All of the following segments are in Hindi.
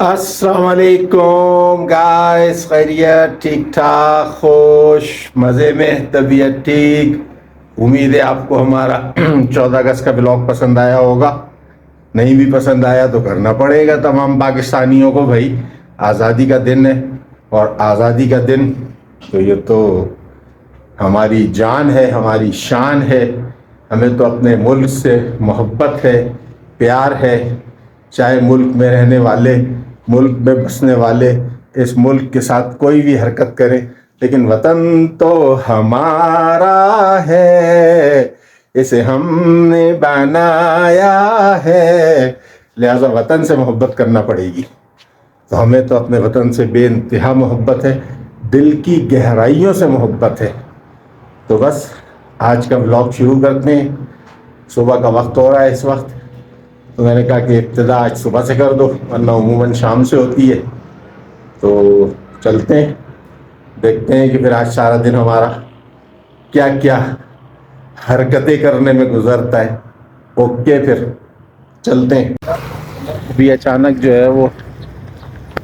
अस्सलाम वालेकुम गाइस, खैरियत, ठीक ठाक, खुश, मज़े में, तबीयत ठीक। उम्मीद है आपको हमारा 14 अगस्त का ब्लॉग पसंद आया होगा। नहीं भी पसंद आया तो करना पड़ेगा तमाम पाकिस्तानियों को। भाई आज़ादी का दिन है और आज़ादी का दिन तो ये तो हमारी जान है, हमारी शान है। हमें तो अपने मुल्क से मोहब्बत है, प्यार है। चाहे मुल्क में रहने वाले, मुल्क में बसने वाले इस मुल्क के साथ कोई भी हरकत करें, लेकिन वतन तो हमारा है, इसे हमने बनाया है। लिहाजा वतन से मोहब्बत करना पड़ेगी। तो हमें तो अपने वतन से बेइंतहा मोहब्बत है, दिल की गहराइयों से मोहब्बत है। तो बस आज का व्लॉग शुरू करते हैं। सुबह का वक्त हो रहा है इस वक्त, तो मैंने कहा कि इब्तिदा आज सुबह से कर दो, वरना उमूमन शाम से होती है। तो चलते हैं, देखते हैं कि फिर आज सारा दिन हमारा क्या क्या हरकतें करने में गुजरता है। ओके, फिर चलते हैं। अभी अचानक जो है वो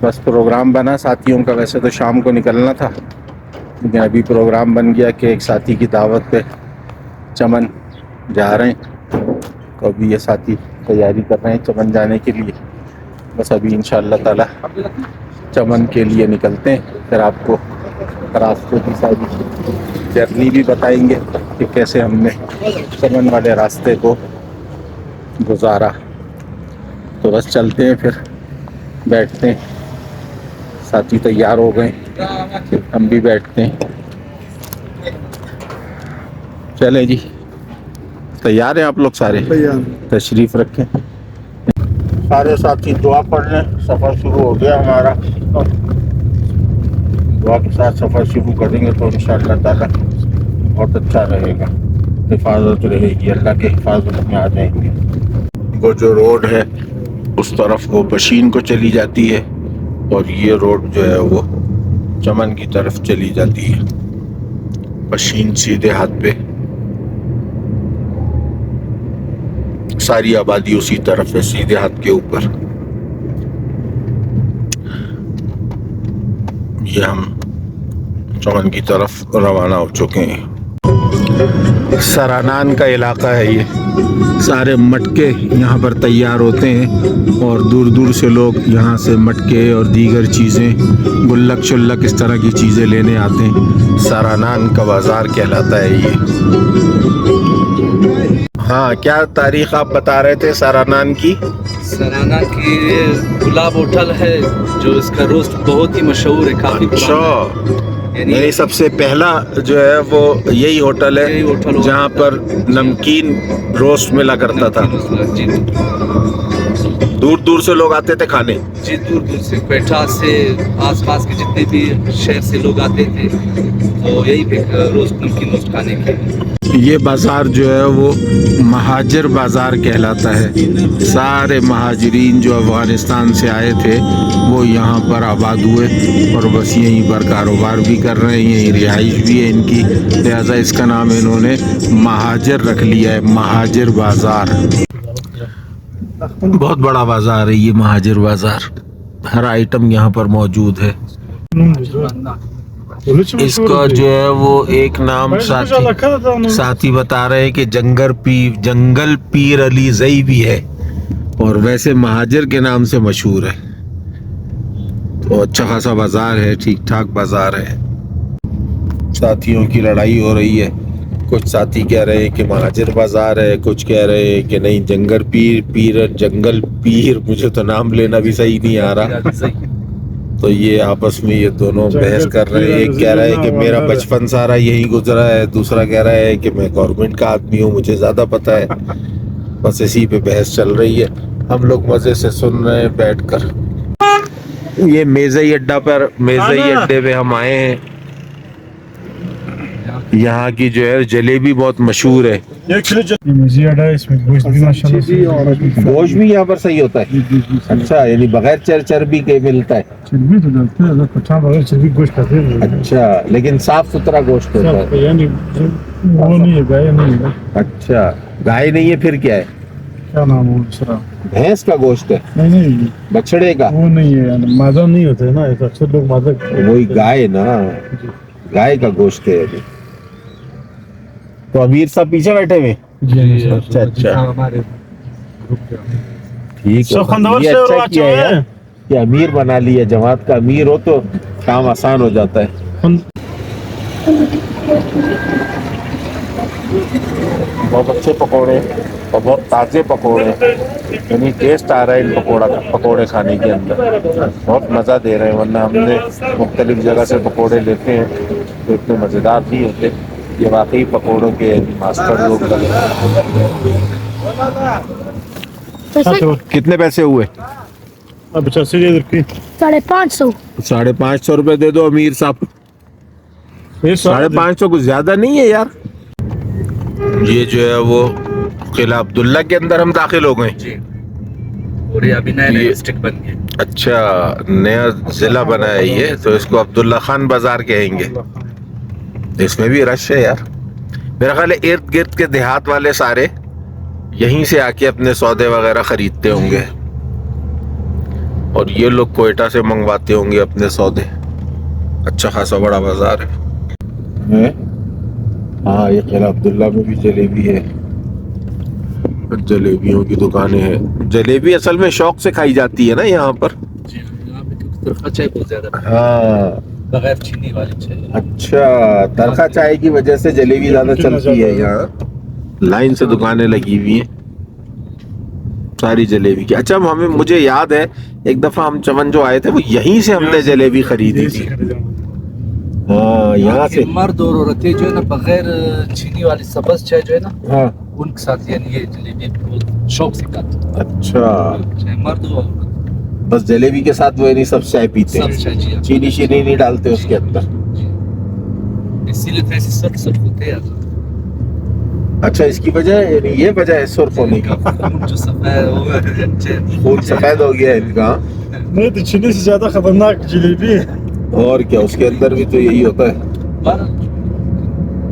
बस प्रोग्राम बना साथियों का। वैसे तो शाम को निकलना था, लेकिन अभी प्रोग्राम बन गया कि एक साथी की दावत पे चमन जा रहे हैं। तो अभी ये साथी तैयारी कर रहे हैं चमन जाने के लिए। बस अभी इंशाअल्लाह ताला चमन के लिए निकलते हैं। फिर आपको रास्ते की सारी जर्नी भी बताएंगे कि कैसे हमने चमन वाले रास्ते को गुजारा। तो बस चलते हैं, फिर बैठते हैं। साथी तैयार हो गए, हम भी बैठते हैं। चले जी, तैयार हैं आप लोग सारे? तैयार। तशरीफ रखें सारे साथी। दुआ पढ़ लें, सफ़र शुरू हो गया हमारा। दुआ के साथ सफ़र शुरू करेंगे तो इंशाअल्लाह ताला बहुत अच्छा रहेगा, हिफाजत रहेगी, अल्लाह के हिफाजत में आ जाएंगे। वो जो रोड है उस तरफ वो बशीन को चली जाती है, और ये रोड जो है वो चमन की तरफ चली जाती है। बशीन सीधे हाथ पे, सारी आबादी उसी तरफ है, सीधे हाथ के ऊपर। ये हम चमन की तरफ रवाना हो चुके हैं। सरानान का इलाका है ये। सारे मटके यहाँ पर तैयार होते हैं और दूर दूर से लोग यहाँ से मटके और दीगर चीज़ें, गुल्लक शुल्लक, इस तरह की चीज़ें लेने आते हैं। सरानान का बाज़ार कहलाता है ये। हाँ, क्या तारीख आप बता रहे थे सरानान की? सराना की गुलाब होटल है जो इसका रोस्ट बहुत ही मशहूर है, काफी अच्छा, यानी सबसे पहला जो है वो यही होटल है जहाँ पर नमकीन रोस्ट मिला करता था। जी, दूर दूर से लोग आते थे खाने। जी, दूर दूर से, क्वेटा से, आसपास के जितने भी शहर से लोग आते थे, तो यही पे रोस्ट, नमकीन रोस्ट खाने के। ये बाज़ार जो है वो महाजिर बाज़ार कहलाता है। सारे महाजिरीन जो अफ़गानिस्तान से आए थे वो यहाँ पर आबाद हुए और बस यहीं पर कारोबार भी कर रहे हैं, यहीं रिहाइश भी है इनकी। लिहाजा इसका नाम इन्होंने महाजिर रख लिया है, महाजिर बाज़ार। बहुत बड़ा बाज़ार है ये महाजिर बाज़ार, हर आइटम यहाँ पर मौजूद है। इसका जो है वो एक नाम साथी बता रहे हैं कि जंगल पीर अली ज़ई भी है, और वैसे महाजिर के नाम से मशहूर है। तो अच्छा खासा बाजार है, ठीक ठाक बाजार है। साथियों की लड़ाई हो रही है। कुछ साथी कह रहे हैं कि महाजिर बाजार है, कुछ कह रहे हैं कि नहीं जंगल पीर। मुझे तो नाम लेना भी सही नहीं आ रहा। तो ये आपस में ये दोनों बहस कर रहे हैं। एक कह रहा है कि मेरा बचपन सारा यही गुजरा है, दूसरा कह रहा है कि मैं गवर्नमेंट का आदमी हूँ, मुझे ज़्यादा पता है। बस इसी पे बहस चल रही है, हम लोग मज़े से सुन रहे हैं बैठकर। ये मेज़ई अड्डे पे हम आए हैं। यहाँ की जो है जलेबी बहुत मशहूर है। इसमें गोश्त भी माशाल्लाह, गोश्त भी यहाँ पर सही होता है। अच्छा, यानी बगैर चर्बी के मिलता है। चर्बी तो डालते हैं, पठान बगैर चर्बी गोश्त खाते हैं। अच्छा, लेकिन साफ सुथरा गोश्त होता है, यानी वो नहीं है, गाय नहीं है। अच्छा, गाय नहीं है, फिर क्या है? क्या नाम है दूसरा? भैंस का गोश्त है, नहीं नहीं, बछड़े का? वो नहीं है, मादा नहीं होता है ना, ये तो अक्सर लोग मादा वही गाय ना, गाय का गोश्त है अभी। तो अमीर साहब पीछे बैठे हुए? जी। अच्छा अच्छा, हमारे ठीक सब है। खंडवर ये से अच्छा और किया है यार, है। कि अमीर बना लिया, जमात का अमीर हो तो काम आसान हो जाता है। बहुत अच्छे पकोड़े और बहुत ताज़े पकोड़े, यानी टेस्ट आ रहा है इन पकोड़े खाने के अंदर, बहुत मज़ा दे रहे हैं। वरना हमने मुख्तलिफ जगह से पकोड़े लेते हैं तो इतने मज़ेदार नहीं होते। ये वाकई पकोड़ों के मास्टर लोग लग रहे हैं। कितने पैसे हुए? अब 85 इधर की 550। 550 रुपये दे दो अमीर साहब। 550 कुछ ज्यादा नहीं है यार। ये जो है वो किला अब्दुल्ला के अंदर हम दाखिल हो गए। जी, और ये अभी नया ये- डिस्ट्रिक्ट बन गया। अच्छा, नया जिला बना है ये, तो इसको अब्दुल्ला खान बाजार कहेंगे। इसमें भी रश है यार, मेरा ख्याल है इर्द गिर्द के देहात वाले सारे यहीं से आके अपने सौदे वगैरह खरीदते होंगे, और ये लोग कोयटा से मंगवाते होंगे अपने सौदे। अच्छा खासा बड़ा बाजार है। हाँ, ये किला अब्दुल्ला में भी जलेबी है, जलेबियों की दुकानें हैं। जलेबी असल में शौक से खाई जाती है ना यहाँ पर। जी, यहाँ पे क्योंकि तनख्वाह चाय बहुत ज्यादा है, हाँ, बगैर चीनी वाली चाय। अच्छा, तड़का चाय की वजह से जलेबी ज्यादा चलती है यहाँ। लाइन से दुकानें लगी हुई हैं सारी जलेबी की। अच्छा, मुझे याद है एक दफा हम चमन जो आए थे वो यहीं से हमने जलेबी खरीदी थी। हाँ, यहाँ से। मर्द और औरतें जो है ना बगैर चीनी वाली सब्ज चाय जो है ना, हाँ, उनके साथ यानी ये जलेबी बहुत शौक से खाते हैं। अच्छा, चाहे मर्द हो औरत, बस जलेबी के साथ वो नहीं सब चाय पीते सब हैं, चाय जी। चीनी शीनी नहीं डालते उसके अंदर। इसीलिए तो ऐसे सब सब होते हैं। अच्छा, इसकी वजह, यानी ये वजह है सुर्ख होने की। जो सफेद वो खून सफेद हो गया है इनका। नहीं तो चीनी से ज्यादा खतरनाक जलेबी है। और क्या, उसके अंदर भी तो यही होता है।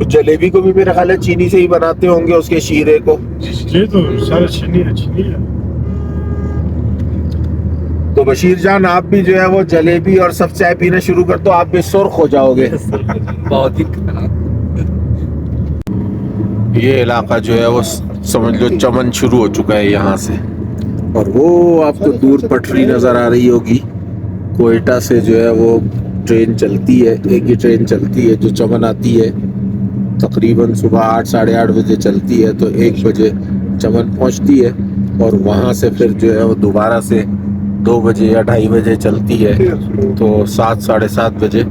जलेबी को भी मेरा ख्याल है चीनी से ही बनाते होंगे, उसके शीरे को। ये तो सारे चीनी है, चीनी है। तो बशीर जान, आप भी जो है वो जलेबी और सब चाय पीना शुरू कर दो, आप भी सुर्ख हो जाओगे। बहुत ही खतरनाक। ये इलाका जो है वो समझ लो चमन शुरू हो चुका है यहाँ से। और वो आपको दूर पटरी नजर आ रही होगी, कोयटा से जो है वो ट्रेन चलती है, एक ही ट्रेन चलती है जो चमन आती है। तकरीबन सुबह 8 साढ़े 8 बजे चलती है, तो 1 बजे चमन पहुँचती है, और वहाँ से फिर जो है वो दोबारा से 2 बजे या 2:30 बजे चलती है, तो 7 साढ़े 7 बजे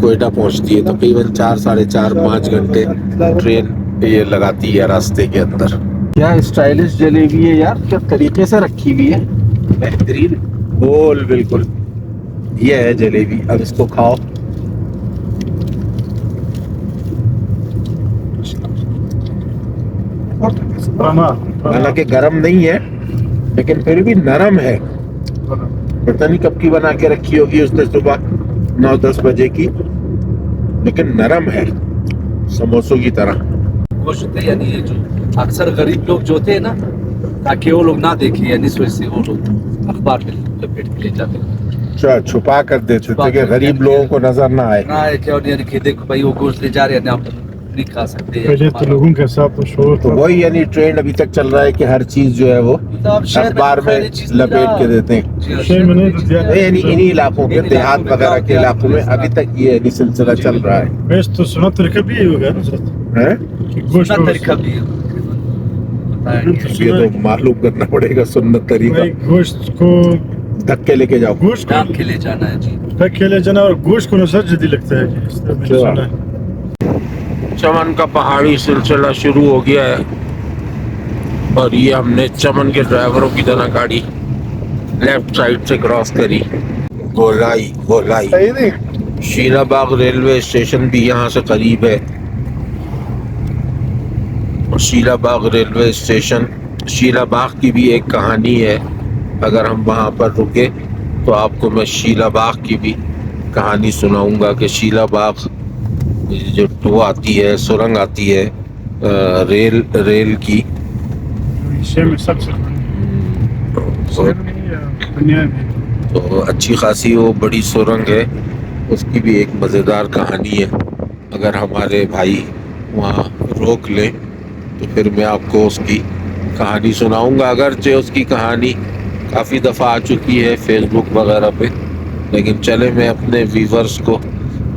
कोयटा पहुँचती है। तकरीबन 4 साढ़े 4 5 घंटे ट्रेन ये लगाती है रास्ते के अंदर। क्या स्टाइलिश जलेबी है यार, क्या तरीके से रखी हुई है, बेहतरीन गोल बिल्कुल। ये है जलेबी, अब इसको खाओ। हालांकि गरम नहीं है, लेकिन फिर भी नरम है। पता नहीं कब की बना के रखी होगी उसने, सुबह 9-10 बजे की, लेकिन नरम है समोसों की तरह। गोश्त होते हैं, यानी ये जो अक्सर गरीब लोग जो होते हैं ना, ताकि वो लोग ना देखें, यानी इस वजह से वो लोग अखबार में लपेट के ले जाते हैं। अच्छा, छुपा कर देते थे कि गरीब लोगों को नजर ना आए। ना है क्या, यानी कि देखो भाई वो गोश्त ले जा रहे हैं, आप नहीं खा सकते। पहले तो लोगों के साथ तो शोर तो था। वही यानी ट्रेंड अभी तक चल रहा है कि हर चीज जो है वो तो अब शहर अखबार में सारी चीज़ लपेट के देते हैं। जी, शहर में नहीं तो दिया। यानी इन्हीं इलाकों में, देहात वगैरह के इलाकों में अभी तक ये यानी सिलसिला चल रहा है। बेस्ट तो सुना तरीका भी यही होगा ना सर, हैं? कि गोश्त दूसरा को तरीका भी है, पता है कि ये तो मालूम करना पड़ेगा सुन्नत तरीका। भाई गोश्त को धक्के लेके जाओ। गोश्त नाम को के लिए जाना है जी। खेले जाना और गोश्त को नजर जल्दी लगता है जी, इस तरह मैंने अच्छा। सुना है। चमन का पहाड़ी सिलसिला शुरू हो गया है, और ये हमने चमन के ड्राइवरों की तरह गाड़ी लेफ्ट साइड से क्रॉस करी। गोलाई गोलाई शीलाबाग रेलवे स्टेशन भी यहाँ से करीब है। और शीलाबाग रेलवे स्टेशन, शीलाबाग की भी एक कहानी है। अगर हम वहाँ पर रुके तो आपको मैं शीलाबाग की भी कहानी सुनाऊंगा कि शीलाबाग जो वो आती है, सुरंग आती है रेल की, एशिया में सबसे दुनिया में तो अच्छी खासी वो बड़ी सुरंग है, उसकी भी एक मज़ेदार कहानी है। अगर हमारे भाई वहाँ रोक लें तो फिर मैं आपको उसकी कहानी सुनाऊंगा। अगरचे उसकी कहानी काफ़ी दफ़ा आ चुकी है फेसबुक वगैरह पे, लेकिन चले मैं अपने व्यूवर्स को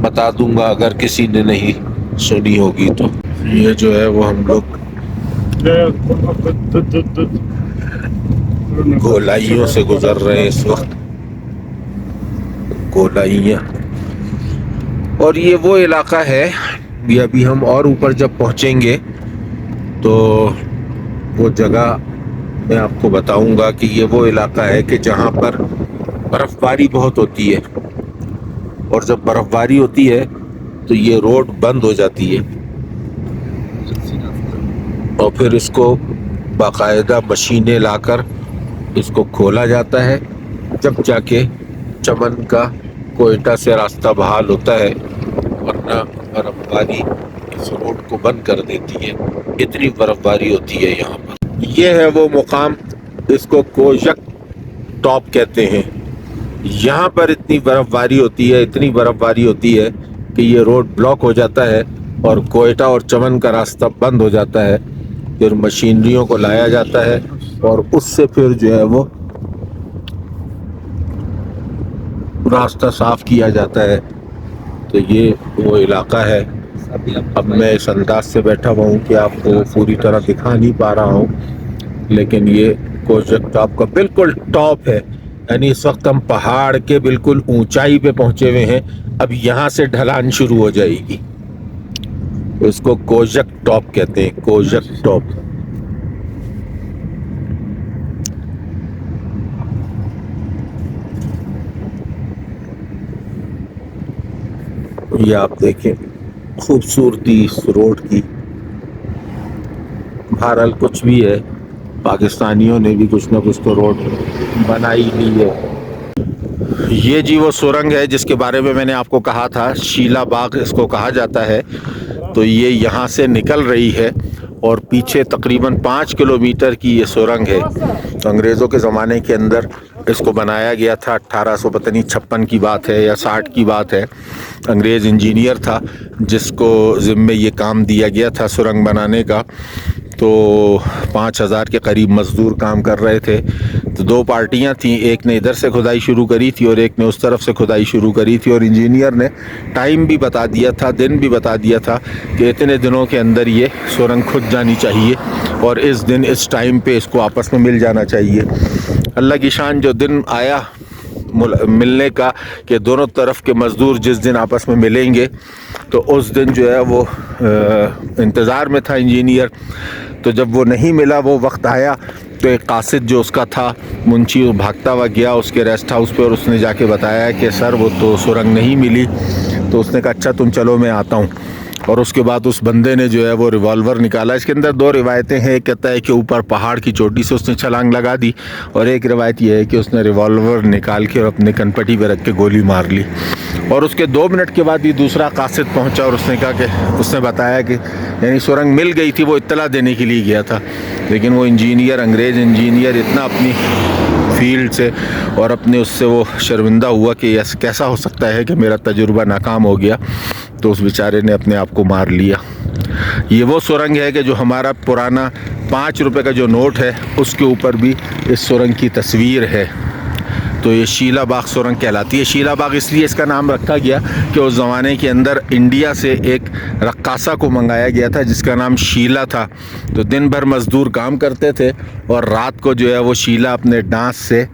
बता दूंगा अगर किसी ने नहीं सुनी होगी तो। ये जो है वो हम लोग गोलाइयों से गुजर रहे हैं इस वक्त, गोलाइयाँ। और ये वो इलाका है, ये अभी हम और ऊपर जब पहुंचेंगे तो वो जगह मैं आपको बताऊंगा कि ये वो इलाका है कि जहाँ पर बर्फ़बारी बहुत होती है, और जब बर्फ़बारी होती है तो ये रोड बंद हो जाती है और फिर इसको बाकायदा मशीनें लाकर इसको खोला जाता है, जब जाके चमन का कोयटा से रास्ता बहाल होता है, वरना बर्फ़बारी इस रोड को बंद कर देती है। इतनी बर्फ़बारी होती है यहाँ पर। ये है वो मुकाम, इसको कोजक टॉप कहते हैं। यहाँ पर इतनी बर्फ़बारी होती है, इतनी बर्फ़बारी होती है कि ये रोड ब्लॉक हो जाता है और कोयटा और चमन का रास्ता बंद हो जाता है। फिर मशीनरियों को लाया जाता है और उससे फिर जो है वो रास्ता साफ किया जाता है। तो ये वो इलाका है। अब मैं इस अंदाज से बैठा हुआ हूँ कि आपको पूरी तरह दिखा नहीं पा रहा हूँ, लेकिन ये कोजक टॉप का बिल्कुल टॉप है, यानी इस वक्त हम पहाड़ के बिल्कुल ऊंचाई पे पहुंचे हुए हैं। अब यहाँ से ढलान शुरू हो जाएगी, तो इसको कोजक टॉप कहते हैं, कोजक टॉप। ये आप देखें खूबसूरती इस रोड की। बहरहाल कुछ भी है, पाकिस्तानियों ने भी कुछ ना कुछ तो रोड बनाई ली है। ये जी वो सुरंग है जिसके बारे में मैंने आपको कहा था, शीला बाग इसको कहा जाता है। तो ये यहाँ से निकल रही है और पीछे तकरीबन 5 किलोमीटर की ये सुरंग है। तो अंग्रेज़ों के ज़माने के अंदर इसको बनाया गया था। 1856 की बात है या 60 की बात है। अंग्रेज़ इंजीनियर था जिसको ज़िम्मे ये काम दिया गया था सुरंग बनाने का। तो 5000 के करीब मज़दूर काम कर रहे थे। तो दो पार्टियां थीं, एक ने इधर से खुदाई शुरू करी थी और एक ने उस तरफ से खुदाई शुरू करी थी। और इंजीनियर ने टाइम भी बता दिया था, दिन भी बता दिया था कि इतने दिनों के अंदर ये सुरंग खुद जानी चाहिए और इस दिन इस टाइम पे इसको आपस में मिल जाना चाहिए। अल्लाह की शान, जो दिन आया मिलने का कि दोनों तरफ के मज़दूर जिस दिन आपस में मिलेंगे, तो उस दिन जो है वो इंतज़ार में था इंजीनियर। तो जब वो नहीं मिला, वो वक्त आया, तो एक कासिद जो उसका था मुंशी, वो भागता हुआ गया उसके रेस्ट हाउस पे और उसने जाके बताया कि सर वो तो सुरंग नहीं मिली। तो उसने कहा अच्छा तुम चलो मैं आता हूँ। और उसके बाद उस बंदे ने जो है वो रिवॉल्वर निकाला। इसके अंदर दो रिवायतें हैं, एक कहता है कि ऊपर पहाड़ की चोटी से उसने छलांग लगा दी, और एक रिवायत यह है कि उसने रिवॉल्वर निकाल के और अपने कनपट्टी पर रख के गोली मार ली। और उसके 2 मिनट के बाद ही दूसरा कासिद पहुंचा और उसने कहा कि उसने बताया कि यानी सुरंग मिल गई थी, वो इत्तला देने के लिए गया था। लेकिन वो इंजीनियर, अंग्रेज़ इंजीनियर, इतना अपनी फील्ड से और अपने उससे वो शर्मिंदा हुआ कि ऐसा कैसा हो सकता है कि मेरा तजुर्बा नाकाम हो गया। तो उस बेचारे ने अपने आप को मार लिया। ये वो सुरंग है कि जो हमारा पुराना 5 रुपए का जो नोट है उसके ऊपर भी इस सुरंग की तस्वीर है। तो ये शीला बाग सुरंग कहलाती है। शीला बाग इसलिए इसका नाम रखा गया कि उस ज़माने के अंदर इंडिया से एक रक्कासा को मंगाया गया था जिसका नाम शीला था। तो दिन भर मज़दूर काम करते थे और रात को जो है वो शीला अपने डांस से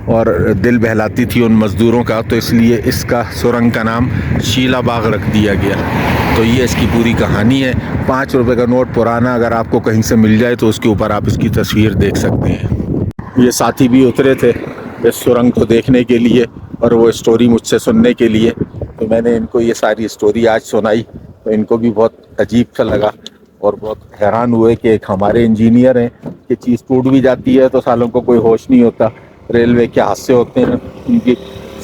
और दिल बहलाती थी उन मज़दूरों का। तो इसलिए इसका सुरंग का नाम शीला बाग रख दिया गया। तो ये इसकी पूरी कहानी है। 5 रुपए का नोट पुराना अगर आपको कहीं से मिल जाए तो उसके ऊपर आप इसकी तस्वीर देख सकते हैं। ये साथी भी उतरे थे इस सुरंग को देखने के लिए और वो स्टोरी मुझसे सुनने के लिए। तो मैंने इनको ये सारी स्टोरी आज सुनाई, तो इनको भी बहुत अजीब सा लगा और बहुत हैरान हुए कि एक हमारे इंजीनियर हैं कि चीज़ टूट भी जाती है तो सालों को कोई होश नहीं होता। रेलवे के हादसे होते हैं, उनकी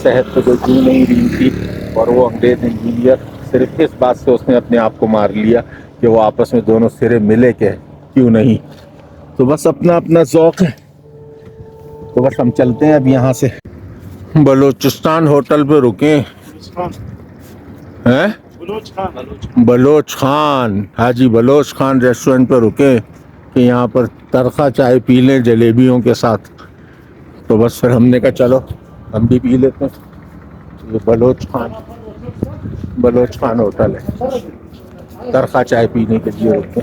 सेहत तो कोई क्यों नहीं रही थी। और वो अंग्रेज़ इंजीनियर सिर्फ इस बात से उसने अपने आप को मार लिया कि वो आपस में दोनों सिरे मिले के क्यों नहीं। तो बस अपना अपना ज़ौक़ है। तो बस हम चलते हैं अब यहाँ से। बलूचिस्तान होटल पे रुके हैं, बलोच खान बलोच खान, हाजी बलोच खान रेस्टोरेंट पर रुके कि यहाँ पर तरखा चाय पी लें जलेबियों के साथ। तो बस फिर हमने कहा चलो हम भी पी लेते हैं। ये बलोच खान होटल है, तरखा चाय पीने के लिए रुके।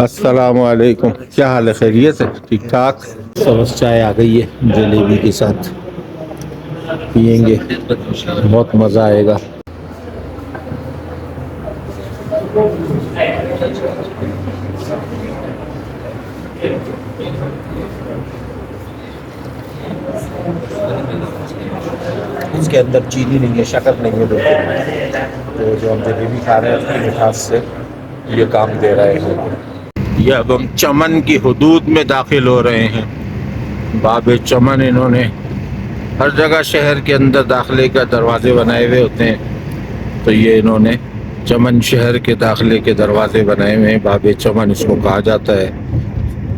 अस्सलाम वालेकुम, क्या हाल है, खैरियत है, ठीक ठाक। सबस चाय आ गई है जलेबी के साथ, पियेंगे, बहुत मज़ा आएगा। इसके अंदर चीनी नहीं है, शक्कर नहीं है बिल्कुल, तो जो हम जलेबी खा रहे हैं उसकी मिठास से ये काम दे रहे हैं। ये अब हम चमन की हुदूद में दाखिल हो रहे हैं। बाबे चमन इन्होंने हर जगह शहर के अंदर दाखिले का दरवाजे बनाए हुए होते हैं, तो ये इन्होंने चमन शहर के दाखिले के दरवाजे बनाए हुए हैं। बाबे चमन इसको कहा जाता है।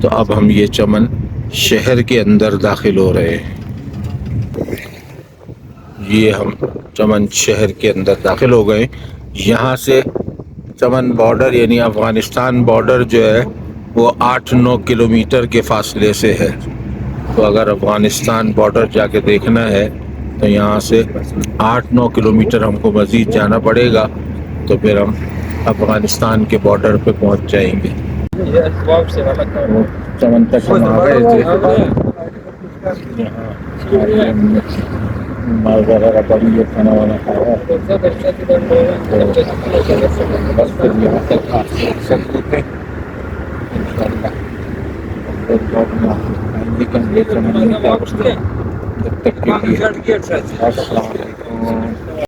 तो अब हम ये चमन शहर के अंदर दाखिल हो रहे हैं। ये हम चमन शहर के अंदर दाखिल हो गए। यहाँ से चमन बॉर्डर यानी अफ़गानिस्तान बॉर्डर जो है वो 8-9 किलोमीटर के फासले से है। तो अगर अफ़गानिस्तान बॉर्डर जाके देखना है तो यहाँ से 8-9 किलोमीटर हमको मज़ीद जाना पड़ेगा, तो फिर हम अफ़गानिस्तान के बॉर्डर पे पहुँच जाएंगे। चमन तक हम आ गए थे। यहाँ बड़ी ये खाना वाना खाया, बस फिर यहाँ तक आ सकते थे इंशाअल्लाह। जब तक के लिए अस्सलाम वालेकुम।